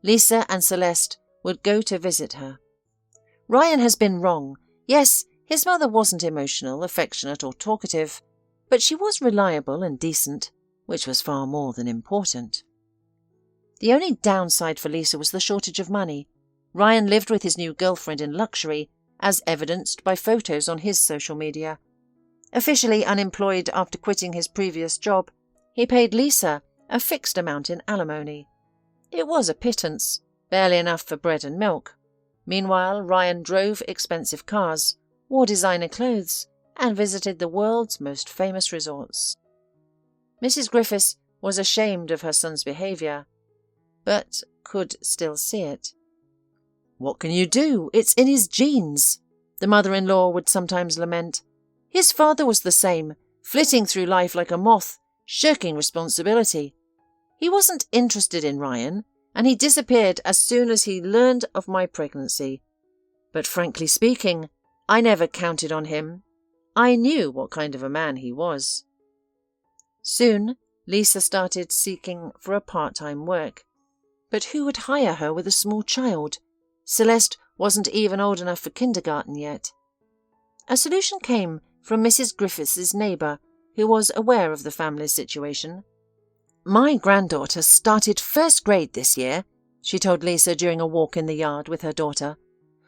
Lisa and Celeste would go to visit her. Ryan has been wrong. Yes, his mother wasn't emotional, affectionate or talkative, but she was reliable and decent, which was far more than important. The only downside for Lisa was the shortage of money. Ryan lived with his new girlfriend in luxury, as evidenced by photos on his social media. Officially unemployed after quitting his previous job, he paid Lisa a fixed amount in alimony. It was a pittance, barely enough for bread and milk. Meanwhile, Ryan drove expensive cars, wore designer clothes, and visited the world's most famous resorts. Mrs. Griffiths was ashamed of her son's behaviour, but could still see it. "What can you do? It's in his genes," the mother-in-law would sometimes lament. "His father was the same, flitting through life like a moth, shirking responsibility. He wasn't interested in Ryan, and he disappeared as soon as he learned of my pregnancy. But frankly speaking, I never counted on him. I knew what kind of a man he was." Soon, Lisa started seeking for a part-time work. But who would hire her with a small child? Celeste wasn't even old enough for kindergarten yet. A solution came from Mrs. Griffiths' neighbour, who was aware of the family's situation. "My granddaughter started 1st grade this year," she told Lisa during a walk in the yard with her daughter.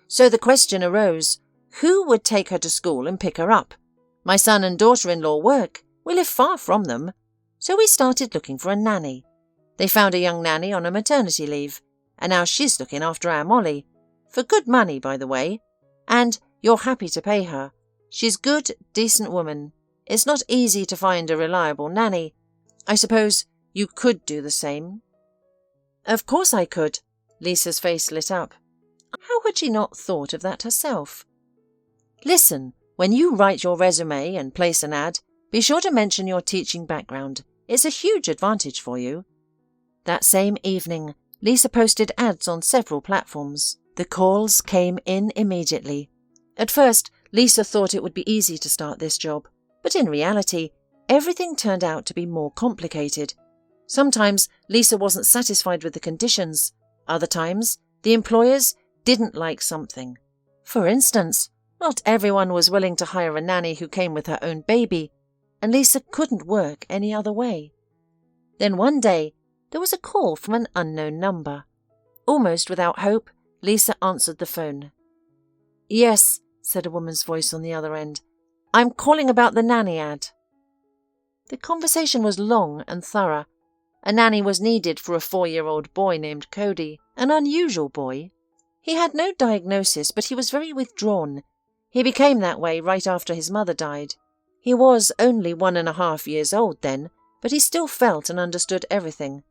"So the question arose, who would take her to school and pick her up? My son and daughter-in-law work. We live far from them. So we started looking for a nanny. They found a young nanny on a maternity leave, and now she's looking after our Molly. For good money, by the way. And you're happy to pay her. She's good, decent woman. It's not easy to find a reliable nanny. I suppose you could do the same." "Of course I could." Lisa's face lit up. How had she not thought of that herself? "Listen, when you write your resume and place an ad, be sure to mention your teaching background. It's a huge advantage for you." That same evening, Lisa posted ads on several platforms. The calls came in immediately. At first, Lisa thought it would be easy to start this job, but in reality, everything turned out to be more complicated. Sometimes Lisa wasn't satisfied with the conditions. Other times, the employers didn't like something. For instance, not everyone was willing to hire a nanny who came with her own baby, and Lisa couldn't work any other way. Then one day, there was a call from an unknown number. Almost without hope, Lisa answered the phone. "Yes," said a woman's voice on the other end. "I'm calling about the nanny ad." The conversation was long and thorough. A nanny was needed for a 4-year-old boy named Cody, an unusual boy. He had no diagnosis, but he was very withdrawn. He became that way right after his mother died. He was only 1.5 years old then, but he still felt and understood everything.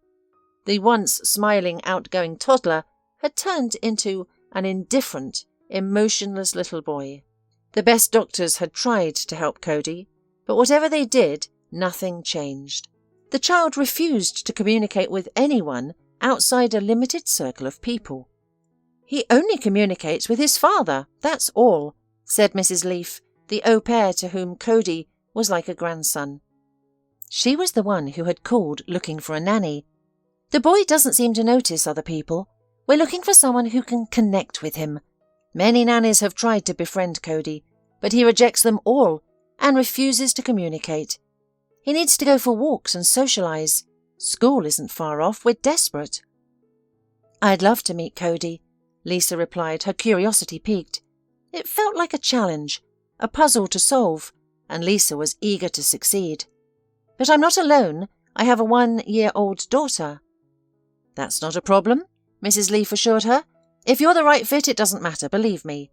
The once smiling, outgoing toddler had turned into an indifferent, emotionless little boy. The best doctors had tried to help Cody, but whatever they did, nothing changed. The child refused to communicate with anyone outside a limited circle of people. "He only communicates with his father, that's all," said Mrs. Leaf, the au pair to whom Cody was like a grandson. She was the one who had called looking for a nanny. "The boy doesn't seem to notice other people. We're looking for someone who can connect with him. Many nannies have tried to befriend Cody, but he rejects them all and refuses to communicate. He needs to go for walks and socialize. School isn't far off. We're desperate." "I'd love to meet Cody," Lisa replied, her curiosity piqued. It felt like a challenge, a puzzle to solve, and Lisa was eager to succeed. "But I'm not alone. I have a 1-year-old daughter." "That's not a problem," Mrs. Leaf assured her. "If you're the right fit, it doesn't matter, believe me."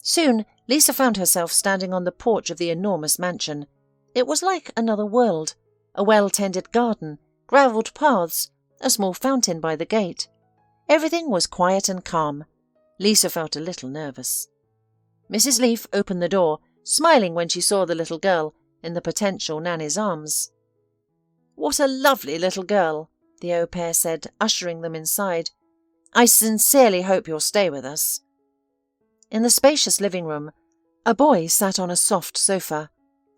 Soon, Lisa found herself standing on the porch of the enormous mansion. It was like another world, a well-tended garden, gravelled paths, a small fountain by the gate. Everything was quiet and calm. Lisa felt a little nervous. Mrs. Leaf opened the door, smiling when she saw the little girl in the potential nanny's arms. "What a lovely little girl," the au pair said, ushering them inside. "I sincerely hope you'll stay with us." In the spacious living room, a boy sat on a soft sofa.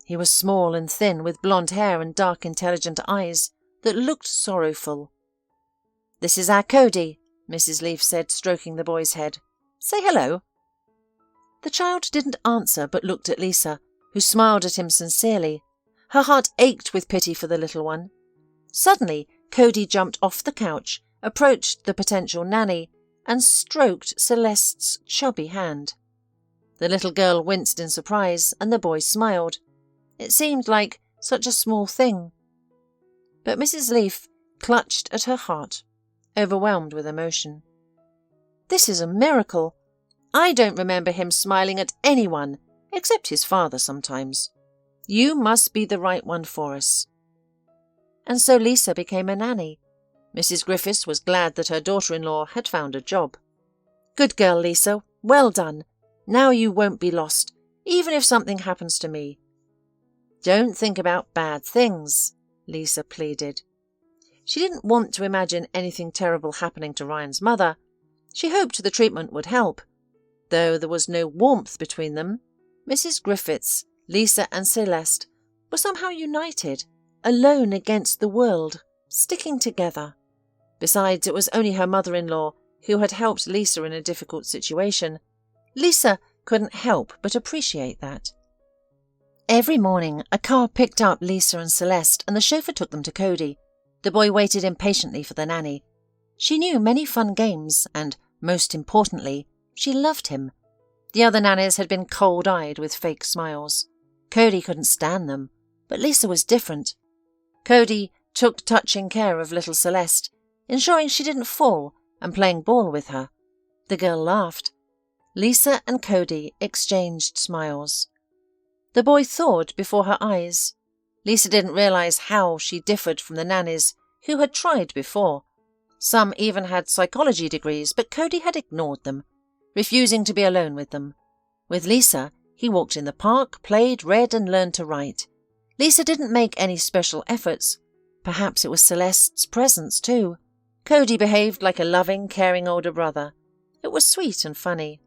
He was small and thin, with blonde hair and dark, intelligent eyes that looked sorrowful. "This is our Cody," Mrs. Leaf said, stroking the boy's head. "Say hello." The child didn't answer but looked at Lisa, who smiled at him sincerely. Her heart ached with pity for the little one. Suddenly, Cody jumped off the couch, approached the potential nanny, and stroked Celeste's chubby hand. The little girl winced in surprise, and the boy smiled. It seemed like such a small thing. But Mrs. Leaf clutched at her heart, overwhelmed with emotion. "This is a miracle. I don't remember him smiling at anyone, except his father sometimes. You must be the right one for us." And so Lisa became a nanny. Mrs. Griffiths was glad that her daughter-in-law had found a job. "Good girl, Lisa. Well done. Now you won't be lost, even if something happens to me." "Don't think about bad things," Lisa pleaded. She didn't want to imagine anything terrible happening to Ryan's mother. She hoped the treatment would help. Though there was no warmth between them, Mrs. Griffiths, Lisa and Celeste were somehow united, alone against the world, sticking together. Besides, it was only her mother-in-law who had helped Lisa in a difficult situation. Lisa couldn't help but appreciate that. Every morning, a car picked up Lisa and Celeste, and the chauffeur took them to Cody. The boy waited impatiently for the nanny. She knew many fun games, and, most importantly, she loved him. The other nannies had been cold-eyed with fake smiles. Cody couldn't stand them, but Lisa was different. Cody took touching care of little Celeste, ensuring she didn't fall and playing ball with her. The girl laughed. Lisa and Cody exchanged smiles. The boy thawed before her eyes. Lisa didn't realize how she differed from the nannies who had tried before. Some even had psychology degrees, but Cody had ignored them, refusing to be alone with them. With Lisa, he walked in the park, played, read, and learned to write. Lisa didn't make any special efforts. Perhaps it was Celeste's presence, too. Cody behaved like a loving, caring older brother. It was sweet and funny.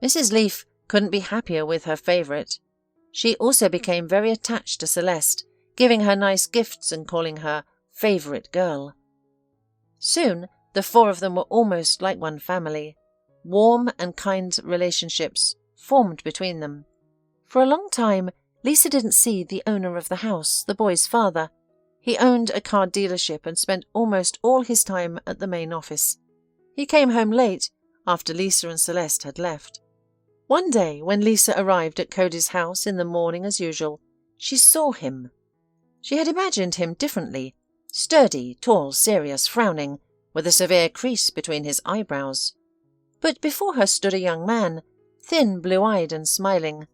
Mrs. Leaf couldn't be happier with her favourite. She also became very attached to Celeste, giving her nice gifts and calling her favourite girl. Soon, the four of them were almost like one family. Warm and kind relationships formed between them. For a long time, Lisa didn't see the owner of the house, the boy's father. He owned a car dealership and spent almost all his time at the main office. He came home late, after Lisa and Celeste had left. One day, when Lisa arrived at Cody's house in the morning as usual, she saw him. She had imagined him differently, sturdy, tall, serious, frowning, with a severe crease between his eyebrows. But before her stood a young man, thin, blue-eyed and smiling.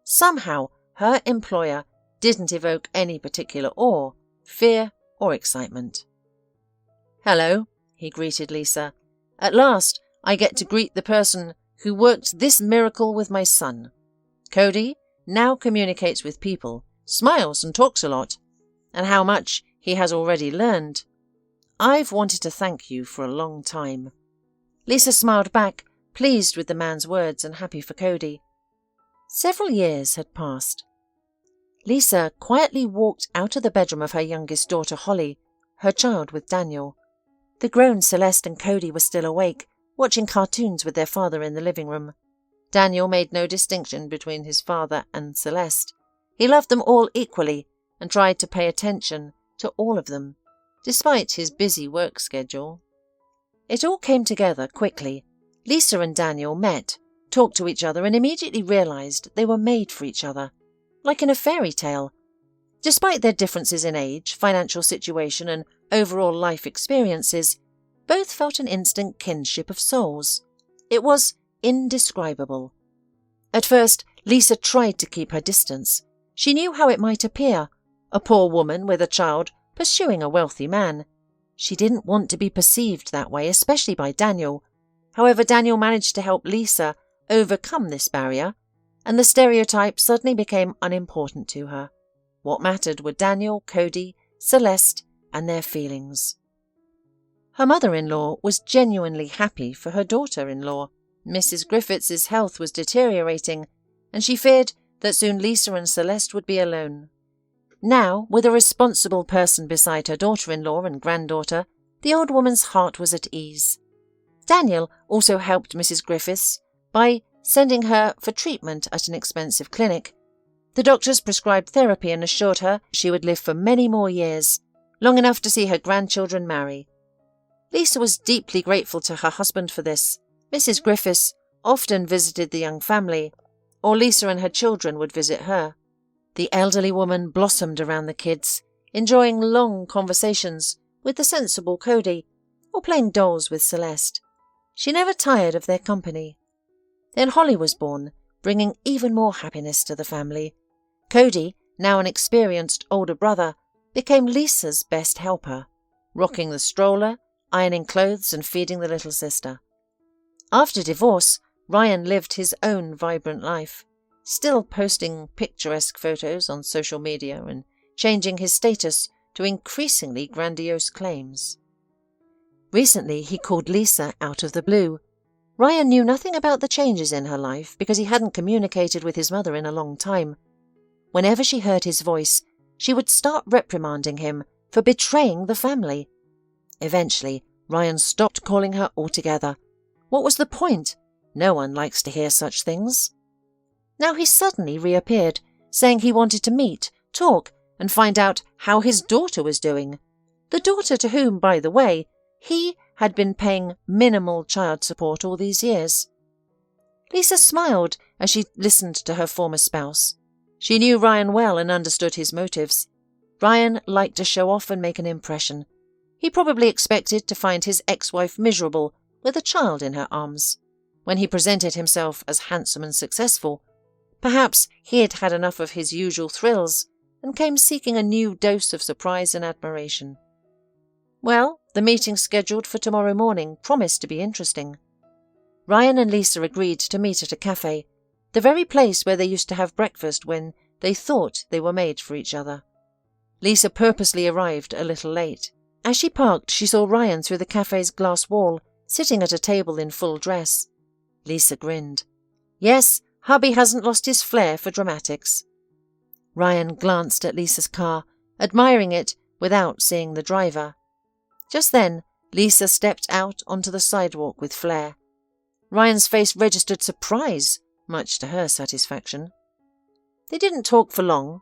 Somehow, her employer didn't evoke any particular awe, fear or excitement. "Hello," he greeted Lisa. "At last, I get to greet the person who worked this miracle with my son. Cody now communicates with people, smiles and talks a lot, and how much he has already learned. I've wanted to thank you for a long time." Lisa smiled back, pleased with the man's words and happy for Cody. Several years had passed. Lisa quietly walked out of the bedroom of her youngest daughter, Holly, her child with Daniel. The grown Celeste and Cody were still awake, watching cartoons with their father in the living room. Daniel made no distinction between his father and Celeste. He loved them all equally and tried to pay attention to all of them, despite his busy work schedule. It all came together quickly. Lisa and Daniel met, talked to each other, and immediately realized they were made for each other, like in a fairy tale. Despite their differences in age, financial situation, and overall life experiences, both felt an instant kinship of souls. It was indescribable. At first, Lisa tried to keep her distance. She knew how it might appear, a poor woman with a child pursuing a wealthy man. She didn't want to be perceived that way, especially by Daniel. However, Daniel managed to help Lisa overcome this barrier, and the stereotype suddenly became unimportant to her. What mattered were Daniel, Cody, Celeste, and their feelings. Her mother-in-law was genuinely happy for her daughter-in-law. Mrs. Griffiths' health was deteriorating, and she feared that soon Lisa and Celeste would be alone. Now, with a responsible person beside her daughter-in-law and granddaughter, the old woman's heart was at ease. Daniel also helped Mrs. Griffiths by sending her for treatment at an expensive clinic. The doctors prescribed therapy and assured her she would live for many more years, long enough to see her grandchildren marry. Lisa was deeply grateful to her husband for this. Mrs. Griffiths often visited the young family, or Lisa and her children would visit her. The elderly woman blossomed around the kids, enjoying long conversations with the sensible Cody, or playing dolls with Celeste. She never tired of their company. Then Holly was born, bringing even more happiness to the family. Cody, now an experienced older brother, became Lisa's best helper, rocking the stroller, ironing clothes and feeding the little sister. After divorce, Ryan lived his own vibrant life, still posting picturesque photos on social media and changing his status to increasingly grandiose claims. Recently, he called Lisa out of the blue. Ryan knew nothing about the changes in her life because he hadn't communicated with his mother in a long time. Whenever she heard his voice, she would start reprimanding him for betraying the family. Eventually, Ryan stopped calling her altogether. What was the point? No one likes to hear such things. Now he suddenly reappeared, saying he wanted to meet, talk, and find out how his daughter was doing. The daughter to whom, by the way, he had been paying minimal child support all these years. Lisa smiled as she listened to her former spouse. She knew Ryan well and understood his motives. Ryan liked to show off and make an impression. He probably expected to find his ex-wife miserable with a child in her arms. When he presented himself as handsome and successful, perhaps he had had enough of his usual thrills and came seeking a new dose of surprise and admiration. Well, the meeting scheduled for tomorrow morning promised to be interesting. Ryan and Lisa agreed to meet at a cafe, the very place where they used to have breakfast when they thought they were made for each other. Lisa purposely arrived a little late. As she parked, she saw Ryan through the cafe's glass wall, sitting at a table in full dress. Lisa grinned. Yes, hubby hasn't lost his flair for dramatics. Ryan glanced at Lisa's car, admiring it without seeing the driver. Just then, Lisa stepped out onto the sidewalk with flair. Ryan's face registered surprise, much to her satisfaction. They didn't talk for long.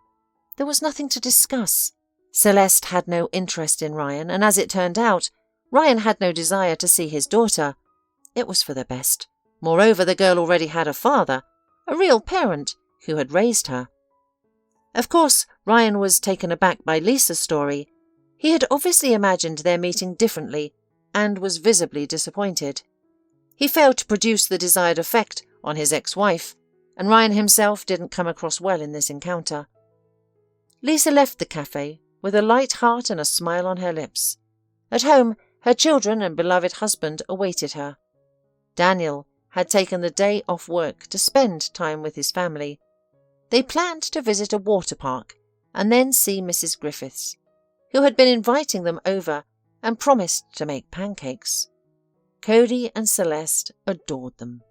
There was nothing to discuss. Celeste had no interest in Ryan, and as it turned out, Ryan had no desire to see his daughter. It was for the best. Moreover, the girl already had a father, a real parent, who had raised her. Of course, Ryan was taken aback by Lisa's story. He had obviously imagined their meeting differently, and was visibly disappointed. He failed to produce the desired effect on his ex-wife, and Ryan himself didn't come across well in this encounter. Lisa left the cafe with a light heart and a smile on her lips. At home, her children and beloved husband awaited her. Daniel, had taken the day off work to spend time with his family. They planned to visit a water park and then see Mrs. Griffiths, who had been inviting them over and promised to make pancakes. Cody and Celeste adored them.